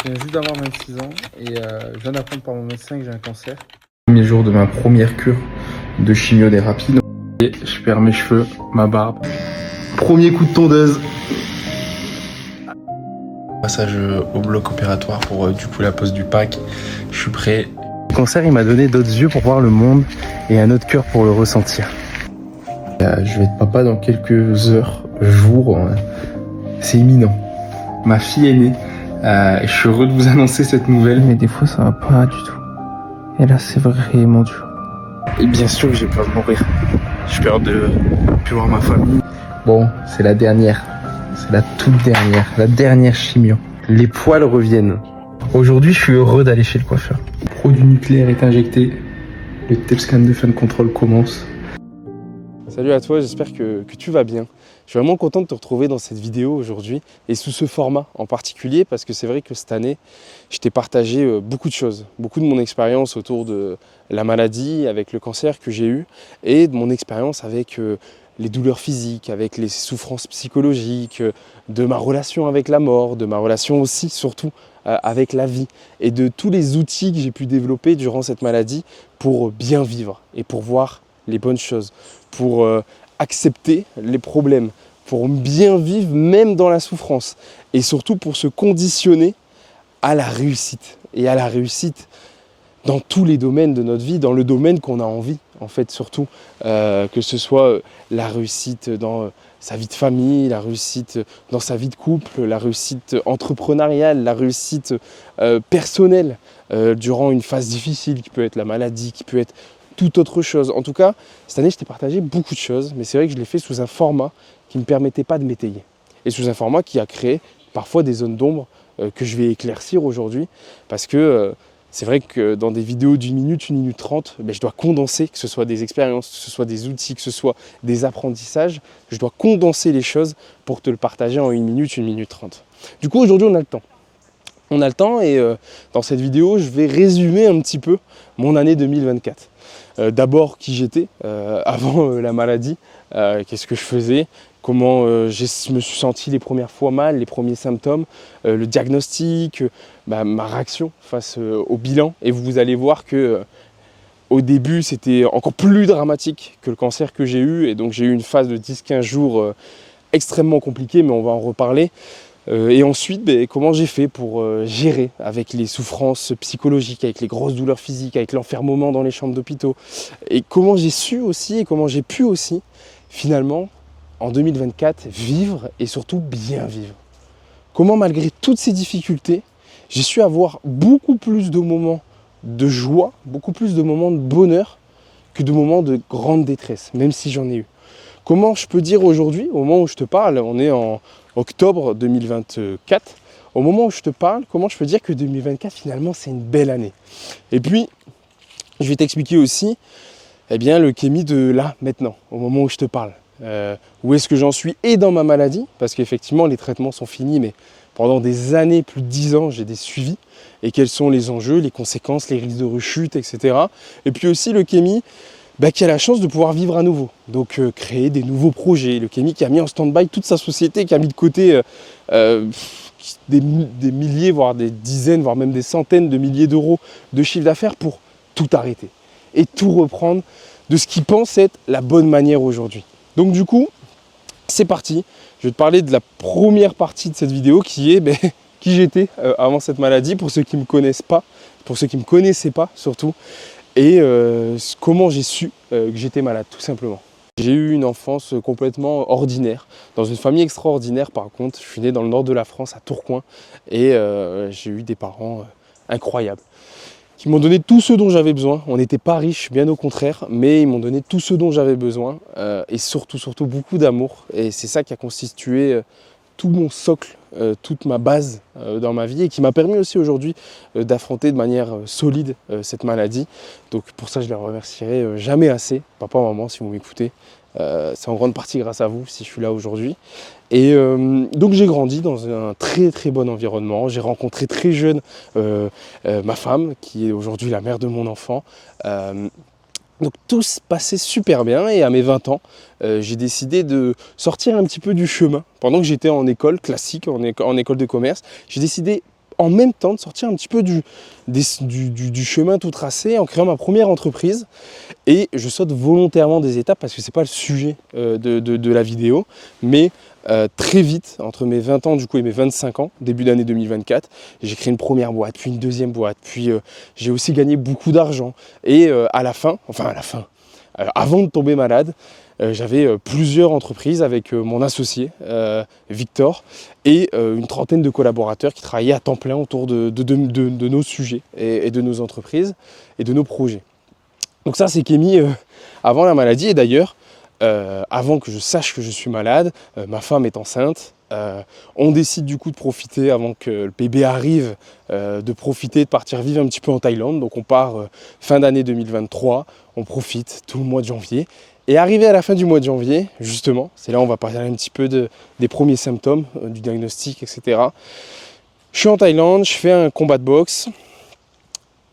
Je viens juste d'avoir 26 ans et je viens d'apprendre par mon médecin que j'ai un cancer. Premier jour de ma première cure de chimiothérapie. Et je perds mes cheveux, ma barbe. Premier coup de tondeuse. Passage au bloc opératoire pour du coup la pose du pack. Je suis prêt. Le cancer, il m'a donné d'autres yeux pour voir le monde et un autre cœur pour le ressentir. Je vais être papa dans quelques heures, jours. C'est imminent. Ma fille est née. Je suis heureux de vous annoncer cette nouvelle, mais des fois ça va pas du tout. Et là c'est vraiment dur. Et bien sûr que j'ai peur de mourir. J'ai peur de plus voir ma famille. Bon, c'est la dernière. C'est la toute dernière. La dernière chimio. Les poils reviennent. Aujourd'hui, je suis heureux d'aller chez le coiffeur. Le produit nucléaire est injecté. Le TEP scan de fin de contrôle commence. Salut à toi, j'espère que tu vas bien. Je suis vraiment content de te retrouver dans cette vidéo aujourd'hui et sous ce format en particulier parce que c'est vrai que cette année, je t'ai partagé beaucoup de choses, beaucoup de mon expérience autour de la maladie avec le cancer que j'ai eu et de mon expérience avec les douleurs physiques, avec les souffrances psychologiques, de ma relation avec la mort, de ma relation aussi surtout avec la vie et de tous les outils que j'ai pu développer durant cette maladie pour bien vivre et pour voir les bonnes choses, pour accepter les problèmes, pour bien vivre même dans la souffrance et surtout pour se conditionner à la réussite et à la réussite dans tous les domaines de notre vie, dans le domaine qu'on a envie en fait surtout, que ce soit la réussite dans sa vie de famille, la réussite dans sa vie de couple, la réussite entrepreneuriale, la réussite personnelle durant une phase difficile qui peut être la maladie, qui peut être toute autre chose. En tout cas, cette année, je t'ai partagé beaucoup de choses, mais c'est vrai que je l'ai fait sous un format qui ne me permettait pas de m'étayer. Et sous un format qui a créé parfois des zones d'ombre que je vais éclaircir aujourd'hui, parce que c'est vrai que dans des vidéos d'une minute 30, je dois condenser, que ce soit des expériences, que ce soit des outils, que ce soit des apprentissages, je dois condenser les choses pour te le partager en une minute 30. Du coup, aujourd'hui, on a le temps. On a le temps et dans cette vidéo, je vais résumer un petit peu mon année 2024. D'abord qui j'étais avant la maladie, qu'est-ce que je faisais, comment je me suis senti les premières fois mal, les premiers symptômes, le diagnostic, ma réaction face au bilan. Et vous allez voir que au début c'était encore plus dramatique que le cancer que j'ai eu. Et donc j'ai eu une phase de 10-15 jours extrêmement compliquée, mais on va en reparler. Et ensuite, comment j'ai fait pour gérer avec les souffrances psychologiques, avec les grosses douleurs physiques, avec l'enfermement dans les chambres d'hôpitaux. Et comment j'ai su aussi, et comment j'ai pu aussi, finalement, en 2024, vivre et surtout bien vivre. Comment, malgré toutes ces difficultés, j'ai su avoir beaucoup plus de moments de joie, beaucoup plus de moments de bonheur que de moments de grande détresse, même si j'en ai eu. Comment je peux dire aujourd'hui, au moment où je te parle, on est en octobre 2024, au moment où je te parle, comment je peux dire que 2024 finalement c'est une belle année. Et puis, je vais t'expliquer aussi le kémi de là, maintenant, au moment où je te parle. Où est-ce que j'en suis et dans ma maladie, parce qu'effectivement les traitements sont finis, mais pendant des années, plus de 10 ans, j'ai des suivis, et quels sont les enjeux, les conséquences, les risques de rechute, etc. Et puis aussi le kémi, qui a la chance de pouvoir vivre à nouveau, donc créer des nouveaux projets. Le Kémi qui a mis en stand-by toute sa société, qui a mis de côté des milliers, voire des dizaines, voire même des centaines de milliers d'euros de chiffre d'affaires pour tout arrêter et tout reprendre de ce qu'il pense être la bonne manière aujourd'hui. Donc du coup, c'est parti. Je vais te parler de la première partie de cette vidéo qui est qui j'étais avant cette maladie, pour ceux qui ne me connaissent pas, pour ceux qui ne me connaissaient pas surtout. Et comment j'ai su que j'étais malade, tout simplement. J'ai eu une enfance complètement ordinaire, dans une famille extraordinaire par contre. Je suis né dans le nord de la France, à Tourcoing, et j'ai eu des parents incroyables, qui m'ont donné tout ce dont j'avais besoin. On n'était pas riches, bien au contraire, mais ils m'ont donné tout ce dont j'avais besoin, et surtout beaucoup d'amour. Et c'est ça qui a constitué tout mon socle, toute ma base dans ma vie et qui m'a permis aussi aujourd'hui d'affronter de manière solide cette maladie. Donc pour ça, je les remercierai jamais assez, papa, maman, si vous m'écoutez. C'est en grande partie grâce à vous si je suis là aujourd'hui. Et donc j'ai grandi dans un très très bon environnement. J'ai rencontré très jeune ma femme, qui est aujourd'hui la mère de mon enfant. Donc tout se passait super bien et à mes 20 ans, j'ai décidé de sortir un petit peu du chemin. Pendant que j'étais en école classique, en école de commerce, j'ai décidé en même temps de sortir un petit peu du chemin tout tracé en créant ma première entreprise. Et je saute volontairement des étapes parce que c'est pas le sujet de la vidéo, mais très vite, entre mes 20 ans du coup et mes 25 ans, début d'année 2024, j'ai créé une première boîte, puis une deuxième boîte, puis j'ai aussi gagné beaucoup d'argent. Et avant de tomber malade, j'avais plusieurs entreprises avec mon associé Victor et une trentaine de collaborateurs qui travaillaient à temps plein autour de nos sujets et de nos entreprises et de nos projets. Donc ça, c'est Kémy avant la maladie. Et d'ailleurs, avant que je sache que je suis malade, ma femme est enceinte. On décide du coup de profiter, avant que le bébé arrive, de profiter, de partir vivre un petit peu en Thaïlande. Donc on part fin d'année 2023, on profite tout le mois de janvier. Et arrivé à la fin du mois de janvier, justement, c'est là où on va parler un petit peu des premiers symptômes, du diagnostic, etc. Je suis en Thaïlande, je fais un combat de boxe.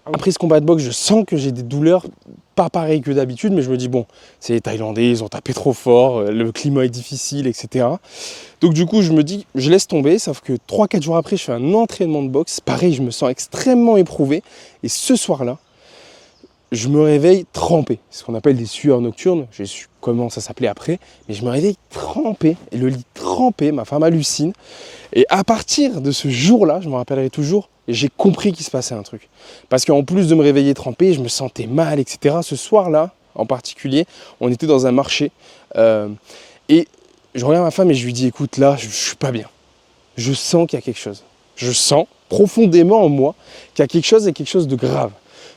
Après ce combat de boxe, je sens que j'ai des douleurs pas pareilles que d'habitude, mais je me dis bon, c'est les Thaïlandais, ils ont tapé trop fort, le climat est difficile, etc. Donc du coup, je me dis, je laisse tomber, sauf que 3-4 jours après, je fais un entraînement de boxe. Pareil, je me sens extrêmement éprouvé. Et ce soir-là, je me réveille trempé. C'est ce qu'on appelle des sueurs nocturnes. Je sais comment ça s'appelait après, mais je me réveille trempé. Et le lit trempé, ma femme hallucine. Et à partir de ce jour-là, je me rappellerai toujours, j'ai compris qu'il se passait un truc. Parce qu'en plus de me réveiller trempé, je me sentais mal, etc. Ce soir-là, en particulier, on était dans un marché. Et je regarde ma femme et je lui dis, écoute, là, je ne suis pas bien. Je sens qu'il y a quelque chose. Je sens profondément en moi qu'il y a quelque chose et quelque chose de grave.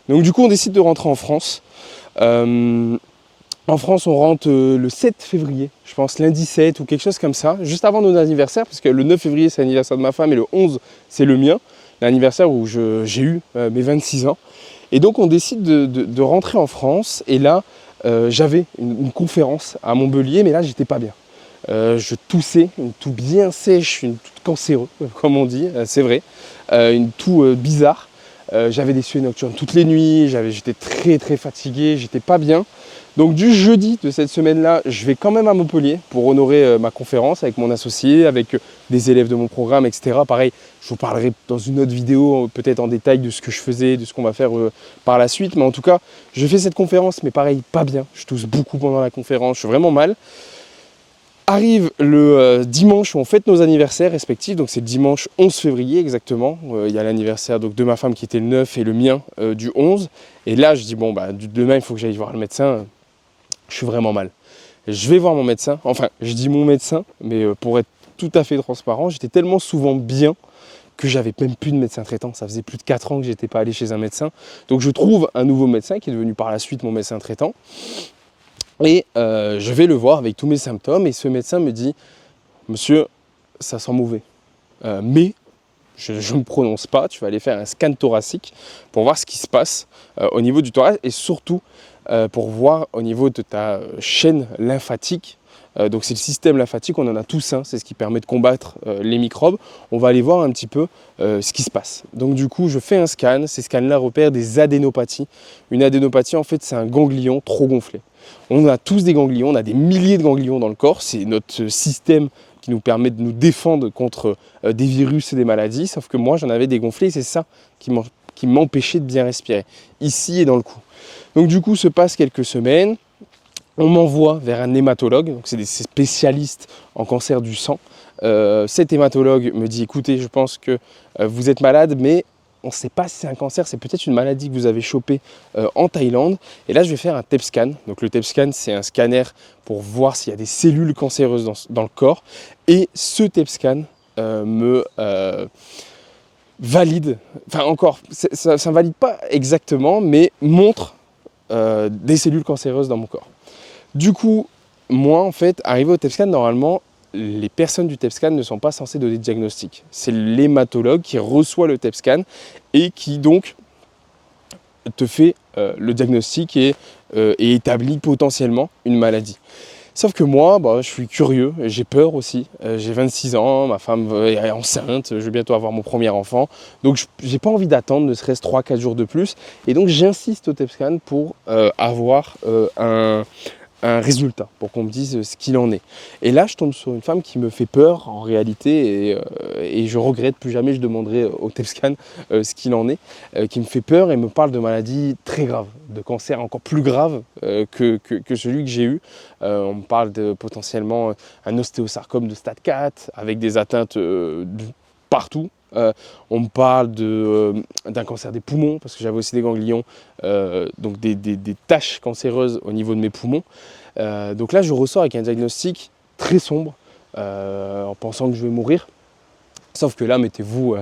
Donc du coup, on décide de rentrer en France. En France, on rentre le 7 février, je pense, lundi 7 ou quelque chose comme ça, juste avant nos anniversaires, parce que le 9 février, c'est l'anniversaire de ma femme et le 11, c'est le mien, l'anniversaire où j'ai eu mes 26 ans. Et donc, on décide de rentrer en France. Et là, j'avais une conférence à Montpellier, mais là, j'étais pas bien. Je toussais, une toux bien sèche, une toux cancéreuse, comme on dit, c'est vrai, une toux bizarre. J'avais des sueurs nocturnes toutes les nuits, j'étais très très fatigué, j'étais pas bien. Donc du jeudi de cette semaine-là, je vais quand même à Montpellier pour honorer ma conférence avec mon associé, avec des élèves de mon programme, etc. Pareil, je vous parlerai dans une autre vidéo, peut-être en détail de ce que je faisais, de ce qu'on va faire par la suite. Mais en tout cas, je fais cette conférence, mais pareil, pas bien. Je tousse beaucoup pendant la conférence, je suis vraiment mal. Arrive le dimanche où on fête nos anniversaires respectifs, donc c'est le dimanche 11 février exactement. Il y a l'anniversaire donc, de ma femme qui était le 9 et le mien du 11. Et là, je dis, bon, bah, demain, il faut que j'aille voir le médecin. Je suis vraiment mal. Je vais voir mon médecin. Enfin, je dis mon médecin, mais pour être tout à fait transparent, j'étais tellement souvent bien que j'avais même plus de médecin traitant. Ça faisait plus de 4 ans que je n'étais pas allé chez un médecin. Donc je trouve un nouveau médecin qui est devenu par la suite mon médecin traitant. Et je vais le voir avec tous mes symptômes et ce médecin me dit « Monsieur, ça sent mauvais, mais je ne me prononce pas, tu vas aller faire un scan thoracique pour voir ce qui se passe au niveau du thorax et surtout pour voir au niveau de ta chaîne lymphatique. Donc c'est le système lymphatique, on en a tous un, c'est ce qui permet de combattre les microbes. On va aller voir un petit peu ce qui se passe. Donc du coup, je fais un scan, ces scans-là repèrent des adénopathies. Une adénopathie, en fait, c'est un ganglion trop gonflé. On a tous des ganglions, on a des milliers de ganglions dans le corps, c'est notre système qui nous permet de nous défendre contre des virus et des maladies, sauf que moi j'en avais des gonflés et c'est ça qui m'empêchait de bien respirer, ici et dans le cou. Donc du coup, se passe quelques semaines, on m'envoie vers un hématologue, donc c'est des spécialistes en cancer du sang. Cet hématologue me dit, écoutez, je pense que vous êtes malade, mais on ne sait pas si c'est un cancer, c'est peut-être une maladie que vous avez chopée en Thaïlande. Et là, je vais faire un TEP scan. Donc le TEP scan, c'est un scanner pour voir s'il y a des cellules cancéreuses dans le corps. Et ce TEP scan me valide, enfin encore, ça ne valide pas exactement, mais montre des cellules cancéreuses dans mon corps. Du coup, moi, en fait, arrivé au TEP scan, normalement, les personnes du TEP scan ne sont pas censées donner de diagnostic. C'est l'hématologue qui reçoit le TEP scan et qui donc te fait le diagnostic et établit potentiellement une maladie. Sauf que moi, je suis curieux, j'ai peur aussi. J'ai 26 ans, ma femme est enceinte, je vais bientôt avoir mon premier enfant. Donc j'ai pas envie d'attendre, ne serait-ce 3-4 jours de plus. Et donc j'insiste au TEP scan pour avoir un résultat, pour qu'on me dise ce qu'il en est. Et là, je tombe sur une femme qui me fait peur en réalité, et je regrette, plus jamais je demanderai au TEP-scan ce qu'il en est, qui me fait peur et me parle de maladies très graves, de cancers encore plus graves que celui que j'ai eu. On me parle de potentiellement un ostéosarcome de stade 4, avec des atteintes partout. On me parle d'un cancer des poumons, parce que j'avais aussi des ganglions, donc des taches cancéreuses au niveau de mes poumons. Donc là, je ressors avec un diagnostic très sombre, en pensant que je vais mourir. Sauf que là, mettez-vous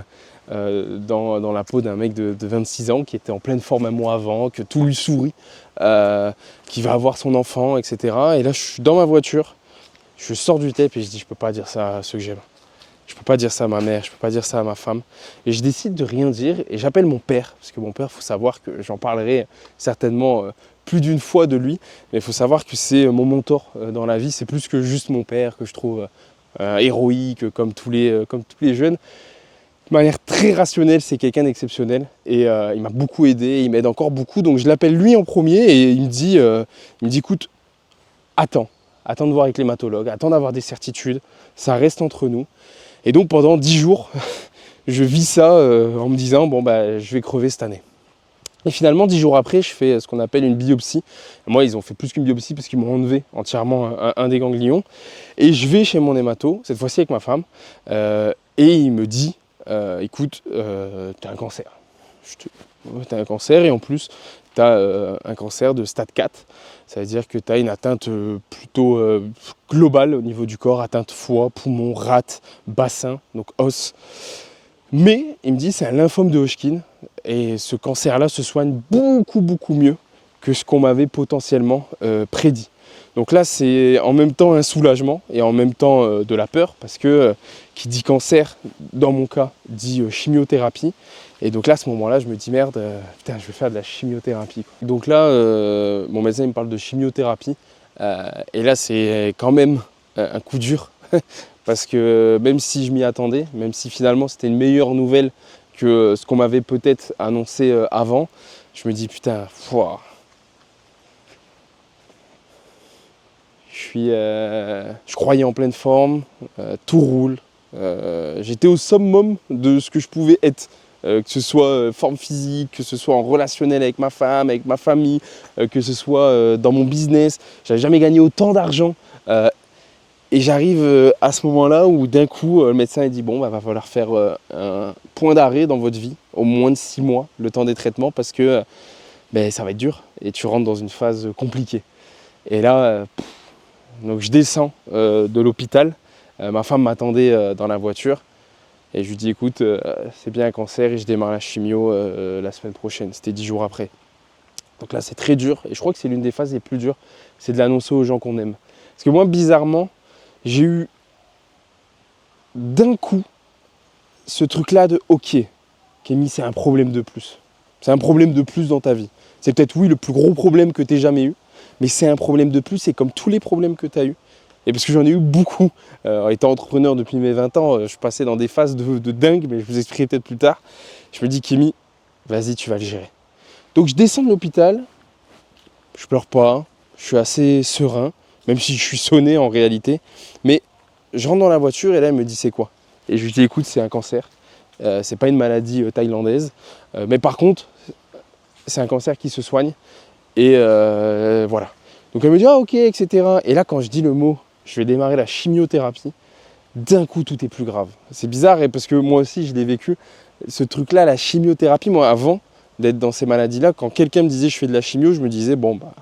dans la peau d'un mec de 26 ans qui était en pleine forme un mois avant, que tout lui sourit, qui va avoir son enfant, etc. Et là, je suis dans ma voiture, je sors du TEP et je dis, je peux pas dire ça à ceux que j'aime. Je peux pas dire ça à ma mère, je peux pas dire ça à ma femme. Et je décide de rien dire et j'appelle mon père, parce que mon père, il faut savoir que j'en parlerai certainement plus d'une fois de lui, mais il faut savoir que c'est mon mentor dans la vie, c'est plus que juste mon père que je trouve héroïque comme tous les jeunes. De manière très rationnelle, c'est quelqu'un d'exceptionnel et il m'a beaucoup aidé, il m'aide encore beaucoup, donc je l'appelle lui en premier et il me dit écoute, attends de voir avec l'hématologue, attends d'avoir des certitudes, ça reste entre nous. Et donc pendant 10 jours, je vis ça en me disant bon bah je vais crever cette année. Et finalement 10 jours après, je fais ce qu'on appelle une biopsie. Moi ils ont fait plus qu'une biopsie parce qu'ils m'ont enlevé entièrement un des ganglions. Et je vais chez mon hémato, cette fois-ci avec ma femme, et il me dit écoute, t'as un cancer. T'as un cancer et en plus t'as un cancer de stade 4. Ça veut dire que tu as une atteinte plutôt globale au niveau du corps, atteinte foie, poumon, rate, bassin, donc os. Mais il me dit c'est un lymphome de Hodgkin et ce cancer-là se soigne beaucoup mieux que ce qu'on m'avait potentiellement prédit. Donc là c'est en même temps un soulagement et en même temps de la peur parce que qui dit cancer, dans mon cas, dit chimiothérapie. Et donc là, à ce moment-là, je me dis merde, putain, je vais faire de la chimiothérapie. Donc là, mon médecin il me parle de chimiothérapie. Et là, c'est quand même un coup dur. Parce que même si je m'y attendais, même si finalement c'était une meilleure nouvelle que ce qu'on m'avait peut-être annoncé avant, je me dis putain, je croyais en pleine forme, tout roule. J'étais au summum de ce que je pouvais être. Que ce soit forme physique, que ce soit en relationnel avec ma femme, avec ma famille, que ce soit dans mon business. J'avais jamais gagné autant d'argent. Et j'arrive à ce moment-là où d'un coup, le médecin il dit bon, bah, va falloir faire un point d'arrêt dans votre vie, au moins de 6 mois, le temps des traitements, parce que ça va être dur et tu rentres dans une phase compliquée. Et là, donc je descends de l'hôpital. Ma femme m'attendait dans la voiture. Et je lui dis écoute, c'est bien un cancer et je démarre la chimio la semaine prochaine. C'était 10 jours après. Donc là c'est très dur et je crois que c'est l'une des phases les plus dures, c'est de l'annoncer aux gens qu'on aime. Parce que moi bizarrement, j'ai eu d'un coup ce truc là de ok, Kémy, c'est un problème de plus. C'est un problème de plus dans ta vie. C'est peut-être oui le plus gros problème que tu aies jamais eu, mais c'est un problème de plus et comme tous les problèmes que tu as eu. Et parce que j'en ai eu beaucoup, étant entrepreneur depuis mes 20 ans, je passais dans des phases de dingue, mais je vous expliquerai peut-être plus tard. Je me dis, Kémy, vas-y, tu vas le gérer. Donc je descends de l'hôpital, je pleure pas, je suis assez serein, même si je suis sonné en réalité. Mais je rentre dans la voiture et là, elle me dit, c'est quoi? Et je lui dis, écoute, c'est un cancer. C'est pas une maladie thaïlandaise. Mais par contre, c'est un cancer qui se soigne. Et voilà. Donc elle me dit, ah ok, etc. Et là, quand je dis le mot, je vais démarrer la chimiothérapie, d'un coup tout est plus grave. C'est bizarre parce que moi aussi je l'ai vécu, ce truc-là, la chimiothérapie, moi avant d'être dans ces maladies-là, quand quelqu'un me disait je fais de la chimio, je me disais bon bah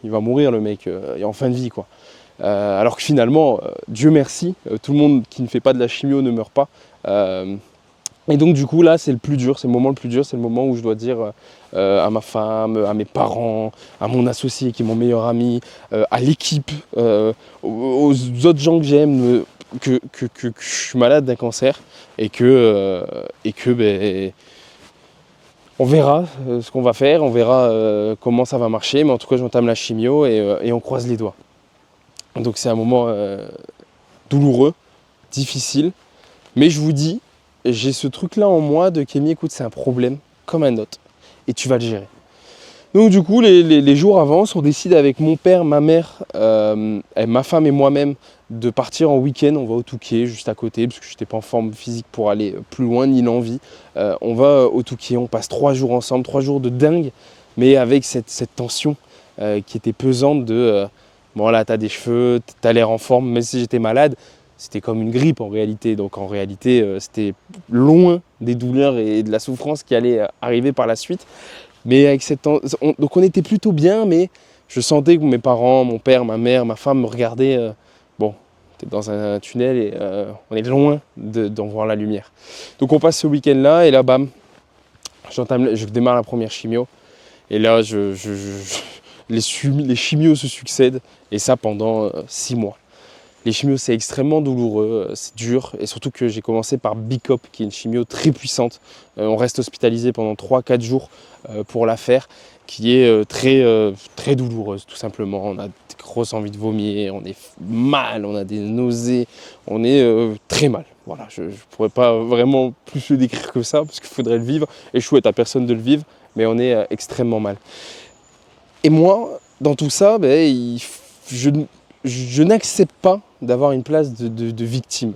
il va mourir le mec, il est en fin de vie quoi. Alors que finalement, Dieu merci, tout le monde qui ne fait pas de la chimio ne meurt pas. Et donc du coup là c'est le plus dur, c'est le moment le plus dur, c'est le moment où je dois dire à ma femme, à mes parents, à mon associé qui est mon meilleur ami, à l'équipe, aux autres gens que j'aime, que je suis malade d'un cancer et que on verra ce qu'on va faire, on verra comment ça va marcher, mais en tout cas j'entame la chimio et on croise les doigts. Donc c'est un moment douloureux, difficile, mais je vous dis, j'ai ce truc là en moi de Kémy, écoute c'est un problème comme un autre et tu vas le gérer. Donc du coup, les jours avancent, on décide avec mon père, ma mère, ma femme et moi-même de partir en week-end. On va au Touquet, juste à côté, parce que je n'étais pas en forme physique pour aller plus loin, ni l'envie. On va au Touquet, on passe 3 jours ensemble, 3 jours de dingue, mais avec cette tension qui était pesante de bon là, t'as des cheveux, t'as l'air en forme, même si j'étais malade, c'était comme une grippe en réalité. Donc en réalité, c'était loin des douleurs et de la souffrance qui allait arriver par la suite. Mais avec donc on était plutôt bien, mais je sentais que mes parents, mon père, ma mère, ma femme me regardaient. Bon, t'es dans un tunnel et on est loin d'en voir la lumière. Donc on passe ce week-end-là et là, bam, je démarre la première chimio. Et là, les chimios se succèdent et ça pendant 6 mois. Les chimios, c'est extrêmement douloureux, c'est dur, et surtout que j'ai commencé par Bicop, qui est une chimio très puissante. On reste hospitalisé pendant 3-4 jours pour la faire, qui est très douloureuse, tout simplement. On a des grosses envies de vomir, on est mal, on a des nausées, on est très mal. Voilà, je ne pourrais pas vraiment plus le décrire que ça, parce qu'il faudrait le vivre, et je souhaite à personne de le vivre, mais on est extrêmement mal. Et moi, dans tout ça, je n'accepte pas d'avoir une place de victime.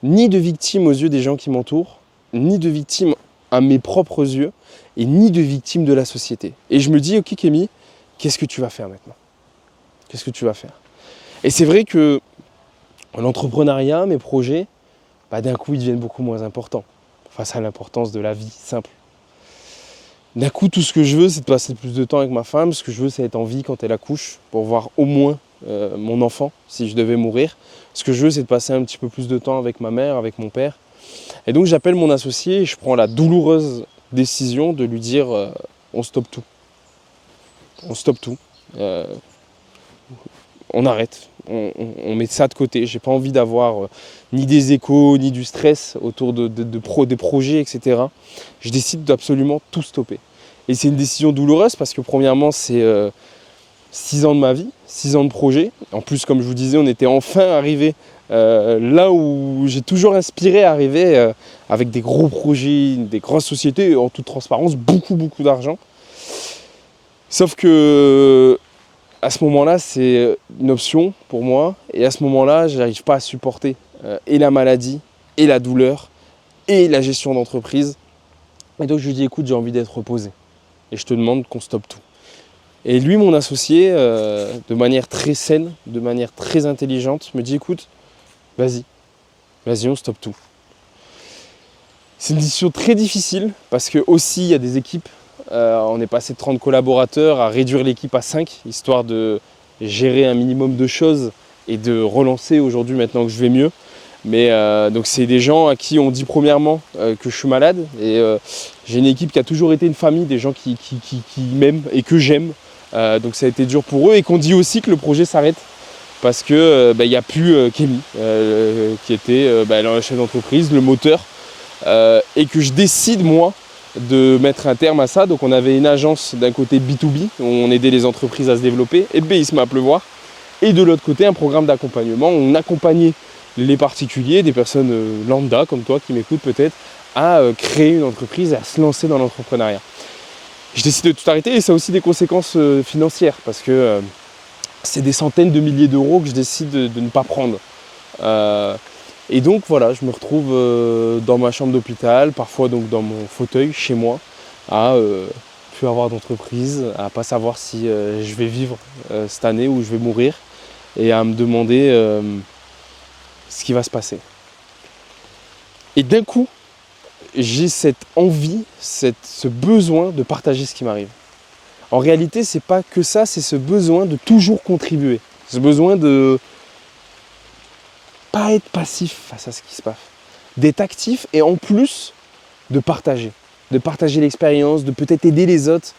Ni de victime aux yeux des gens qui m'entourent, ni de victime à mes propres yeux, et ni de victime de la société. Et je me dis, ok Kémy, qu'est-ce que tu vas faire maintenant? Qu'est-ce que tu vas faire? Et c'est vrai que l'entrepreneuriat, mes projets, d'un coup ils deviennent beaucoup moins importants face à l'importance de la vie simple. D'un coup, tout ce que je veux, c'est de passer plus de temps avec ma femme. Ce que je veux, c'est être en vie quand elle accouche, pour voir au moins mon enfant, si je devais mourir. Ce que je veux, c'est de passer un petit peu plus de temps avec ma mère, avec mon père. Et donc, j'appelle mon associé et je prends la douloureuse décision de lui dire on stoppe tout. On stoppe tout. On arrête. On met ça de côté. J'ai pas envie d'avoir ni des échos, ni du stress autour des projets, etc. Je décide d'absolument tout stopper. Et c'est une décision douloureuse parce que premièrement, c'est 6 ans de ma vie, 6 ans de projet. En plus, comme je vous disais, on était enfin arrivé là où j'ai toujours inspiré à arriver avec des gros projets, des grosses sociétés, en toute transparence, beaucoup d'argent. Sauf que à ce moment-là, c'est une option pour moi. Et à ce moment-là, je n'arrive pas à supporter et la maladie, et la douleur, et la gestion d'entreprise. Et donc je lui dis, écoute, j'ai envie d'être reposé. Et je te demande qu'on stoppe tout. Et lui, mon associé, de manière très saine, de manière très intelligente, me dit, écoute, vas-y, on stoppe tout. C'est une décision très difficile, parce que aussi, il y a des équipes. On est passé de 30 collaborateurs à réduire l'équipe à 5, histoire de gérer un minimum de choses et de relancer aujourd'hui maintenant que je vais mieux. Mais donc c'est des gens à qui on dit premièrement que je suis malade et j'ai une équipe qui a toujours été une famille, des gens qui m'aiment et que j'aime. Donc ça a été dur pour eux et qu'on dit aussi que le projet s'arrête parce que n'y a plus Kémy qui était le chef d'entreprise, le moteur et que je décide moi de mettre un terme à ça. Donc on avait une agence d'un côté B2B où on aidait les entreprises à se développer et BISM à pleuvoir et de l'autre côté un programme d'accompagnement où on accompagnait les particuliers, des personnes lambda comme toi qui m'écoutent peut-être, à créer une entreprise et à se lancer dans l'entrepreneuriat. Je décide de tout arrêter et ça a aussi des conséquences financières parce que c'est des centaines de milliers d'euros que je décide de ne pas prendre. Et donc voilà, je me retrouve dans ma chambre d'hôpital, parfois donc dans mon fauteuil chez moi, à plus avoir d'entreprise, à pas savoir si je vais vivre cette année ou je vais mourir et à me demander ce qui va se passer. Et d'un coup, j'ai cette envie, ce besoin de partager ce qui m'arrive. En réalité, c'est pas que ça, c'est ce besoin de toujours contribuer. Ce besoin de pas être passif face à ce qui se passe. D'être actif et en plus de partager. De partager l'expérience, de peut-être aider les autres.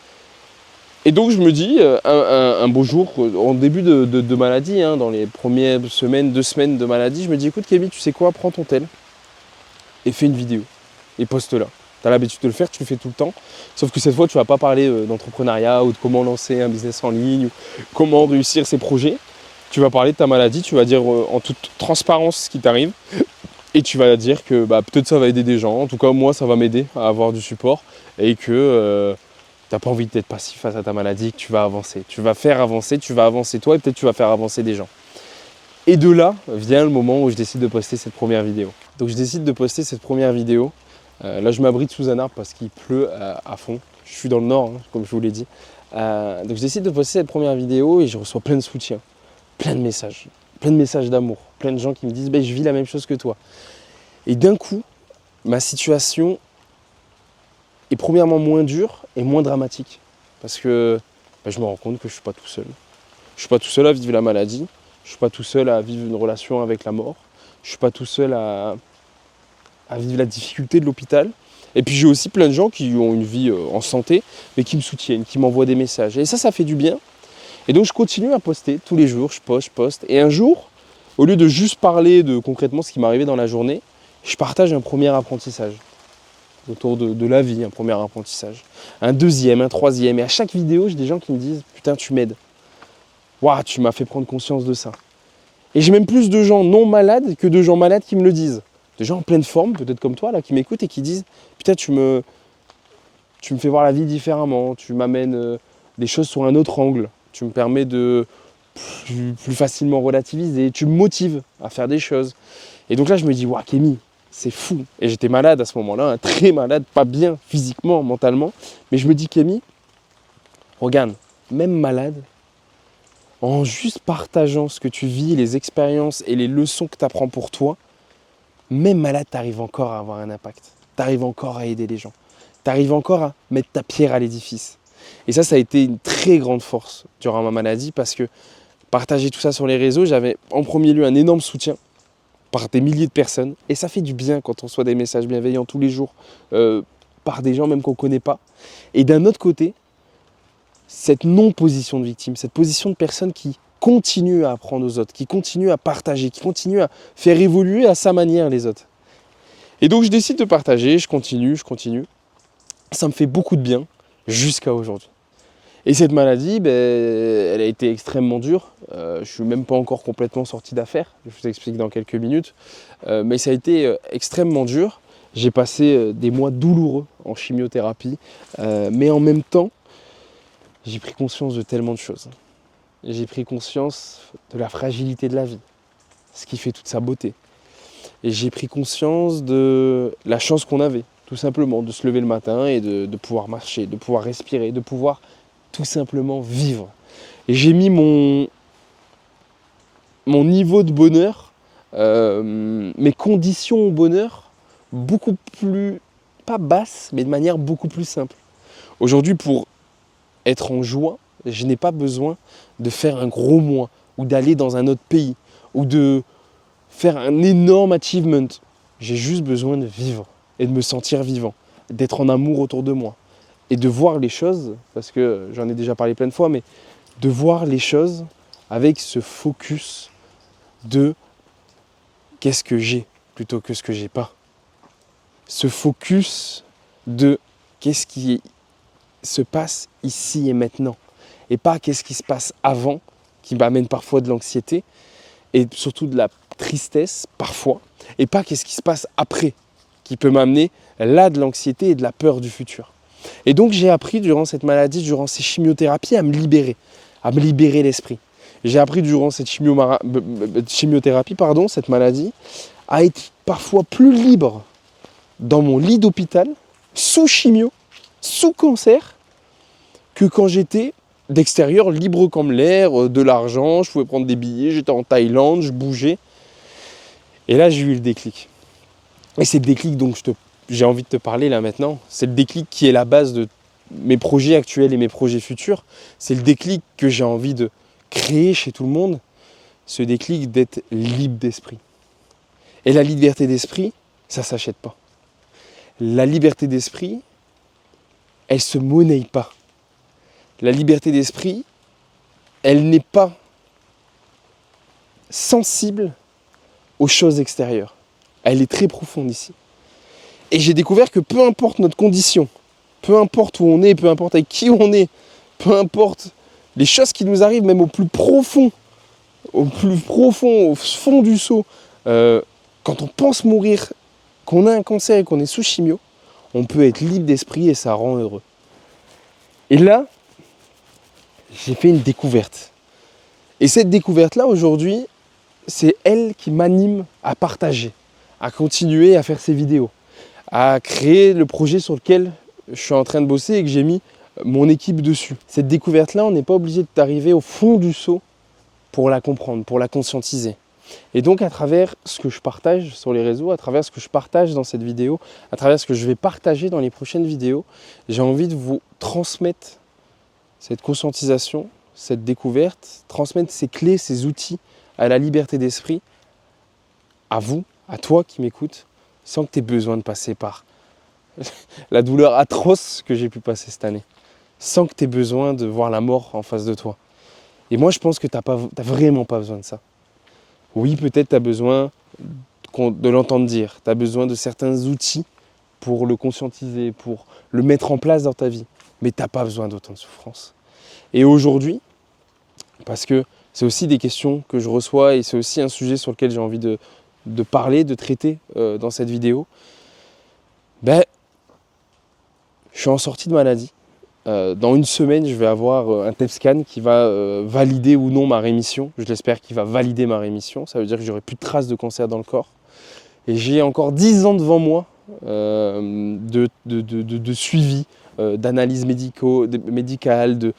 Et donc je me dis, un beau jour, en début de maladie, dans les premières semaines, 2 semaines de maladie, je me dis, écoute Kémy, tu sais quoi, prends ton tel et fais une vidéo et poste-la. Tu as l'habitude de le faire, tu le fais tout le temps. Sauf que cette fois, tu ne vas pas parler d'entrepreneuriat ou de comment lancer un business en ligne ou comment réussir ses projets. Tu vas parler de ta maladie, tu vas dire en toute transparence ce qui t'arrive et tu vas dire que peut-être ça va aider des gens. En tout cas, moi, ça va m'aider à avoir du support et que Tu n'as pas envie d'être passif face à ta maladie, que tu vas avancer. Tu vas faire avancer, tu vas avancer toi et peut-être tu vas faire avancer des gens. Et de là vient le moment où je décide de poster cette première vidéo. Donc je décide de poster cette première vidéo. Là je m'abrite sous un arbre parce qu'il pleut à fond. Je suis dans le nord, hein, comme je vous l'ai dit. Donc je décide de poster cette première vidéo et je reçois plein de soutien, plein de messages d'amour, plein de gens qui me disent je vis la même chose que toi. Et d'un coup, ma situation est premièrement moins dure et moins dramatique. Parce que je me rends compte que je ne suis pas tout seul. Je ne suis pas tout seul à vivre la maladie. Je ne suis pas tout seul à vivre une relation avec la mort. Je ne suis pas tout seul à vivre la difficulté de l'hôpital. Et puis j'ai aussi plein de gens qui ont une vie en santé, mais qui me soutiennent, qui m'envoient des messages. Et ça fait du bien. Et donc je continue à poster tous les jours, je poste. Et un jour, au lieu de juste parler de concrètement ce qui m'arrivait dans la journée, je partage un premier apprentissage autour de la vie, un premier apprentissage. Un deuxième, un troisième. Et à chaque vidéo, j'ai des gens qui me disent « Putain, tu m'aides. Waouh, tu m'as fait prendre conscience de ça. » Et j'ai même plus de gens non malades que de gens malades qui me le disent. Des gens en pleine forme, peut-être comme toi, là, qui m'écoutent et qui disent « Putain, tu me fais voir la vie différemment. Tu m'amènes des choses sur un autre angle. Tu me permets de plus facilement relativiser. Tu me motives à faire des choses. » Et donc là, je me dis « Waouh, Kémy, c'est fou. » Et j'étais malade à ce moment-là, hein, très malade, pas bien physiquement, mentalement. Mais je me dis « Kémy, regarde, même malade, en juste partageant ce que tu vis, les expériences et les leçons que tu apprends pour toi, même malade, tu arrives encore à avoir un impact. Tu arrives encore à aider les gens. Tu arrives encore à mettre ta pierre à l'édifice. » Et ça a été une très grande force durant ma maladie parce que partager tout ça sur les réseaux, j'avais en premier lieu un énorme soutien par des milliers de personnes. Et ça fait du bien quand on reçoit des messages bienveillants tous les jours par des gens même qu'on ne connaît pas. Et d'un autre côté, cette non-position de victime, cette position de personne qui continue à apprendre aux autres, qui continue à partager, qui continue à faire évoluer à sa manière les autres. Et donc je décide de partager, je continue. Ça me fait beaucoup de bien jusqu'à aujourd'hui. Et cette maladie, elle a été extrêmement dure. Je ne suis même pas encore complètement sorti d'affaire, je vous explique dans quelques minutes. Mais ça a été extrêmement dur. J'ai passé des mois douloureux en chimiothérapie. Mais en même temps, j'ai pris conscience de tellement de choses. J'ai pris conscience de la fragilité de la vie, ce qui fait toute sa beauté. Et j'ai pris conscience de la chance qu'on avait, tout simplement, de se lever le matin et de pouvoir marcher, de pouvoir respirer, de pouvoir tout simplement vivre. Et j'ai mis mon niveau de bonheur, mes conditions au bonheur, beaucoup plus, pas basses, mais de manière beaucoup plus simple. Aujourd'hui, pour être en joie, je n'ai pas besoin de faire un gros mois, ou d'aller dans un autre pays, ou de faire un énorme achievement. J'ai juste besoin de vivre, et de me sentir vivant, d'être en amour autour de moi. Et de voir les choses, parce que j'en ai déjà parlé plein de fois, mais de voir les choses avec ce focus de qu'est-ce que j'ai plutôt que ce que j'ai pas. Ce focus de qu'est-ce qui se passe ici et maintenant. Et pas qu'est-ce qui se passe avant, qui m'amène parfois de l'anxiété et surtout de la tristesse parfois. Et pas qu'est-ce qui se passe après, qui peut m'amener là de l'anxiété et de la peur du futur. Et donc j'ai appris durant cette maladie, durant ces chimiothérapies, à me libérer l'esprit. J'ai appris durant cette chimiothérapie, cette maladie, à être parfois plus libre dans mon lit d'hôpital, sous chimio, sous cancer, que quand j'étais d'extérieur, libre comme l'air, de l'argent, je pouvais prendre des billets, j'étais en Thaïlande, je bougeais. Et là j'ai eu le déclic. Et c'est le déclic dont j'ai envie de te parler là maintenant. C'est le déclic qui est la base de mes projets actuels et mes projets futurs. C'est le déclic que j'ai envie de créer chez tout le monde. Ce déclic d'être libre d'esprit. Et la liberté d'esprit, ça ne s'achète pas. La liberté d'esprit, elle ne se monnaie pas. La liberté d'esprit, elle n'est pas sensible aux choses extérieures. Elle est très profonde ici. Et j'ai découvert que peu importe notre condition, peu importe où on est, peu importe avec qui on est, peu importe les choses qui nous arrivent, même au plus profond, au fond du seau, quand on pense mourir, qu'on a un cancer et qu'on est sous chimio, on peut être libre d'esprit et ça rend heureux. Et là, j'ai fait une découverte. Et cette découverte-là, aujourd'hui, c'est elle qui m'anime à partager, à continuer à faire ces vidéos, à créer le projet sur lequel je suis en train de bosser et que j'ai mis mon équipe dessus. Cette découverte-là, on n'est pas obligé d'arriver au fond du seau pour la comprendre, pour la conscientiser. Et donc à travers ce que je partage sur les réseaux, à travers ce que je partage dans cette vidéo, à travers ce que je vais partager dans les prochaines vidéos, j'ai envie de vous transmettre cette conscientisation, cette découverte, transmettre ces clés, ces outils à la liberté d'esprit, à vous, à toi qui m'écoutes, sans que tu aies besoin de passer par la douleur atroce que j'ai pu passer cette année, sans que tu aies besoin de voir la mort en face de toi. Et moi, je pense que tu n'as vraiment pas besoin de ça. Oui, peut-être tu as besoin de l'entendre dire, tu as besoin de certains outils pour le conscientiser, pour le mettre en place dans ta vie, mais tu n'as pas besoin d'autant de souffrance. Et aujourd'hui, parce que c'est aussi des questions que je reçois et c'est aussi un sujet sur lequel j'ai envie de parler, de traiter dans cette vidéo, je suis en sortie de maladie. Dans une semaine, je vais avoir un TEP scan qui va valider ou non ma rémission. Je l'espère qu'il va valider ma rémission. Ça veut dire que j'aurai plus de traces de cancer dans le corps. Et j'ai encore 10 ans devant moi de suivi, d'analyse médicale, de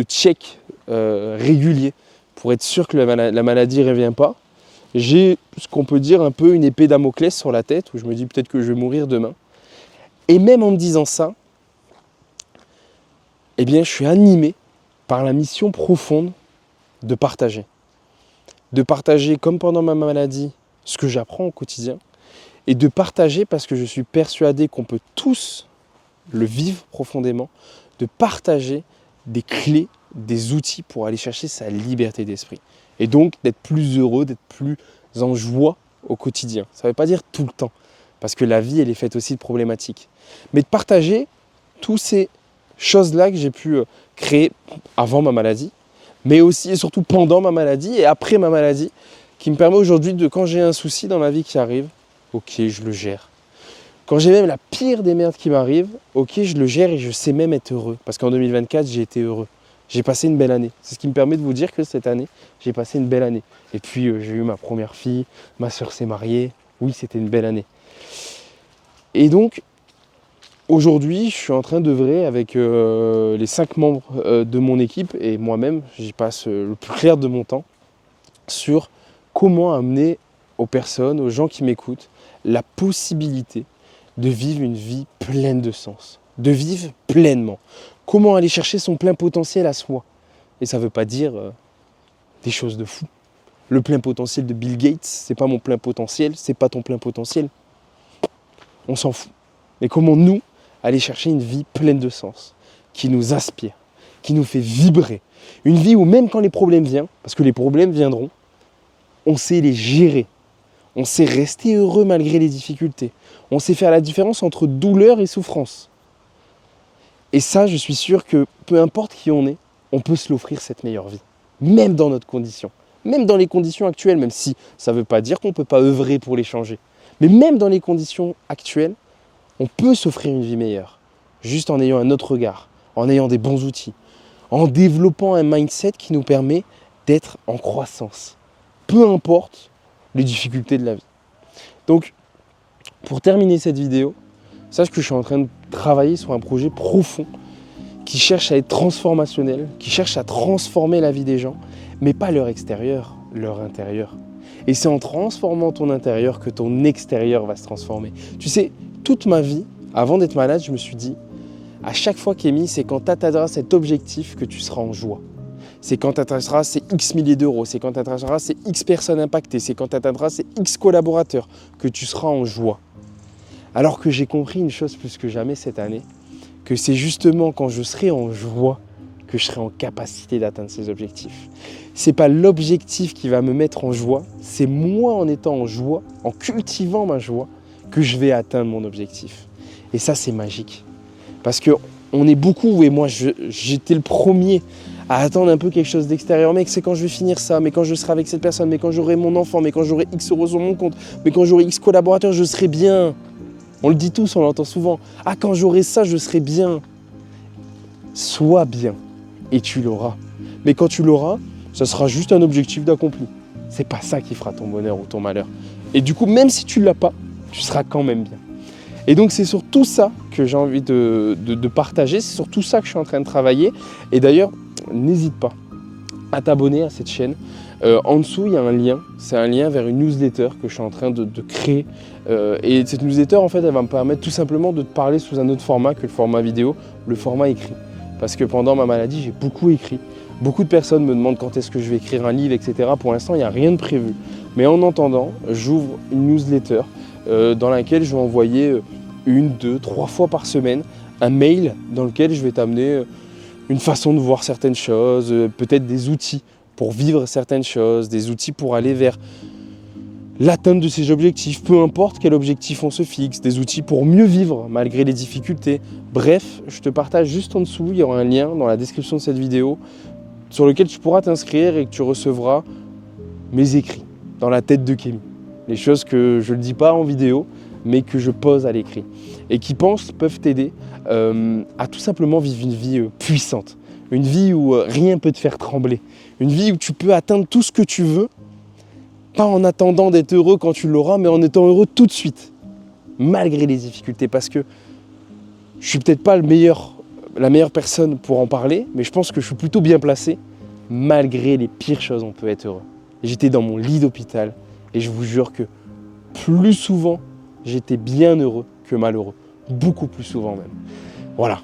check régulier pour être sûr que la maladie ne revient pas. J'ai ce qu'on peut dire un peu une épée Damoclès sur la tête où je me dis peut-être que je vais mourir demain. Et même en me disant ça, eh bien, je suis animé par la mission profonde de partager. De partager, comme pendant ma maladie, ce que j'apprends au quotidien. Et de partager parce que je suis persuadé qu'on peut tous le vivre profondément. De partager des clés, des outils pour aller chercher sa liberté d'esprit. Et donc, d'être plus heureux, d'être plus en joie au quotidien. Ça ne veut pas dire tout le temps. Parce que la vie, elle est faite aussi de problématiques. Mais de partager tous ces choses-là que j'ai pu créer avant ma maladie, mais aussi et surtout pendant ma maladie et après ma maladie, qui me permet aujourd'hui de, quand j'ai un souci dans ma vie qui arrive, ok, je le gère. Quand j'ai même la pire des merdes qui m'arrive, ok, je le gère et je sais même être heureux. Parce qu'en 2024, j'ai été heureux. J'ai passé une belle année. C'est ce qui me permet de vous dire que cette année, j'ai passé une belle année. Et puis, j'ai eu ma première fille, ma soeur s'est mariée. Oui, c'était une belle année. Et donc, aujourd'hui, je suis en train d'œuvrer avec les 5 membres de mon équipe et moi-même, j'y passe le plus clair de mon temps sur comment amener aux personnes, aux gens qui m'écoutent, la possibilité de vivre une vie pleine de sens, de vivre pleinement. Comment aller chercher son plein potentiel à soi. Et ça ne veut pas dire des choses de fou. Le plein potentiel de Bill Gates, c'est pas mon plein potentiel, c'est pas ton plein potentiel. On s'en fout. Mais comment nous, aller chercher une vie pleine de sens, qui nous inspire, qui nous fait vibrer. Une vie où même quand les problèmes viennent, parce que les problèmes viendront, on sait les gérer. On sait rester heureux malgré les difficultés. On sait faire la différence entre douleur et souffrance. Et ça, je suis sûr que peu importe qui on peut se l'offrir cette meilleure vie. Même dans notre condition. Même dans les conditions actuelles, même si ça ne veut pas dire qu'on ne peut pas œuvrer pour les changer. Mais même dans les conditions actuelles, on peut s'offrir une vie meilleure. Juste en ayant un autre regard, en ayant des bons outils, en développant un mindset qui nous permet d'être en croissance. Peu importe les difficultés de la vie. Donc, pour terminer cette vidéo, sache que je suis en train de travailler sur un projet profond qui cherche à être transformationnel, qui cherche à transformer la vie des gens, mais pas leur extérieur, leur intérieur. Et c'est en transformant ton intérieur que ton extérieur va se transformer. Tu sais, toute ma vie, avant d'être malade, je me suis dit, à chaque fois qu'Amy, c'est quand tu atteindras cet objectif que tu seras en joie. C'est quand tu atteindras ces X milliers d'euros, c'est quand tu atteindras ces X personnes impactées, c'est quand tu atteindras ces X collaborateurs que tu seras en joie. Alors que j'ai compris une chose plus que jamais cette année, que c'est justement quand je serai en joie que je serai en capacité d'atteindre ces objectifs. C'est pas l'objectif qui va me mettre en joie, c'est moi en étant en joie, en cultivant ma joie, que je vais atteindre mon objectif. Et ça, c'est magique. Parce qu'on est beaucoup, et moi j'étais le premier à attendre un peu quelque chose d'extérieur. Mec, c'est quand je vais finir ça, mais quand je serai avec cette personne, mais quand j'aurai mon enfant, mais quand j'aurai X euros sur mon compte, mais quand j'aurai X collaborateurs, je serai bien. On le dit tous, on l'entend souvent. Ah, quand j'aurai ça, je serai bien. sois bien et tu l'auras. Mais quand tu l'auras, ça sera juste un objectif d'accompli. C'est pas ça qui fera ton bonheur ou ton malheur. Et du coup, même si tu ne l'as pas, tu seras quand même bien. Et donc c'est sur tout ça que j'ai envie de partager, c'est sur tout ça que je suis en train de travailler. Et d'ailleurs, n'hésite pas à t'abonner à cette chaîne. En dessous, il y a un lien, c'est un lien vers une newsletter que je suis en train de créer. Et cette newsletter, en fait, elle va me permettre tout simplement de te parler sous un autre format que le format vidéo, le format écrit. Parce que pendant ma maladie, j'ai beaucoup écrit. Beaucoup de personnes me demandent quand est-ce que je vais écrire un livre, etc. Pour l'instant, il n'y a rien de prévu. Mais en attendant, j'ouvre une newsletter dans laquelle je vais envoyer 1, 2, 3 fois par semaine un mail dans lequel je vais t'amener une façon de voir certaines choses, peut-être des outils pour vivre certaines choses, des outils pour aller vers l'atteinte de ses objectifs, peu importe quel objectif on se fixe, des outils pour mieux vivre malgré les difficultés. Bref, je te partage juste en dessous, il y aura un lien dans la description de cette vidéo sur lequel tu pourras t'inscrire et que tu recevras mes écrits dans la tête de Kémy. Les choses que je ne dis pas en vidéo, mais que je pose à l'écrit et qui peuvent t'aider à tout simplement vivre une vie puissante, une vie où rien peut te faire trembler, une vie où tu peux atteindre tout ce que tu veux, pas en attendant d'être heureux quand tu l'auras, mais en étant heureux tout de suite, malgré les difficultés, parce que je suis peut-être pas la meilleure personne pour en parler, mais je pense que je suis plutôt bien placé, malgré les pires choses, on peut être heureux. J'étais dans mon lit d'hôpital et je vous jure que plus souvent, j'étais bien heureux que malheureux. Beaucoup plus souvent même. Voilà.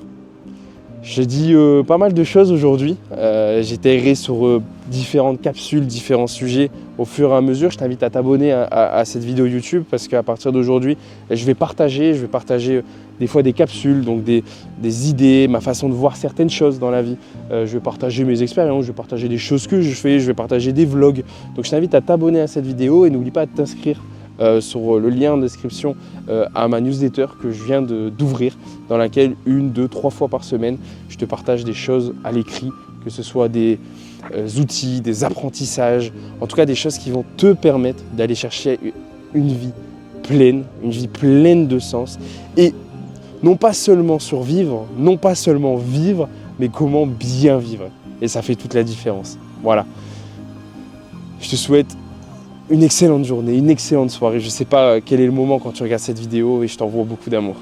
J'ai dit pas mal de choses aujourd'hui. J'ai erré sur différentes capsules, différents sujets au fur et à mesure. Je t'invite à t'abonner à cette vidéo YouTube parce qu'à partir d'aujourd'hui, je vais partager des fois des capsules, donc des idées, ma façon de voir certaines choses dans la vie. Je vais partager mes expériences, je vais partager des choses que je fais, je vais partager des vlogs. Donc je t'invite à t'abonner à cette vidéo et n'oublie pas de t'inscrire sur le lien en description à ma newsletter que je viens d'ouvrir, dans laquelle 1, 2, 3 fois par semaine, je te partage des choses à l'écrit, que ce soit des outils, des apprentissages, en tout cas des choses qui vont te permettre d'aller chercher une vie pleine de sens et non pas seulement survivre, non pas seulement vivre, mais comment bien vivre. Et ça fait toute la différence. Voilà. Je te souhaite une excellente journée, une excellente soirée. Je ne sais pas quel est le moment quand tu regardes cette vidéo et je t'envoie beaucoup d'amour.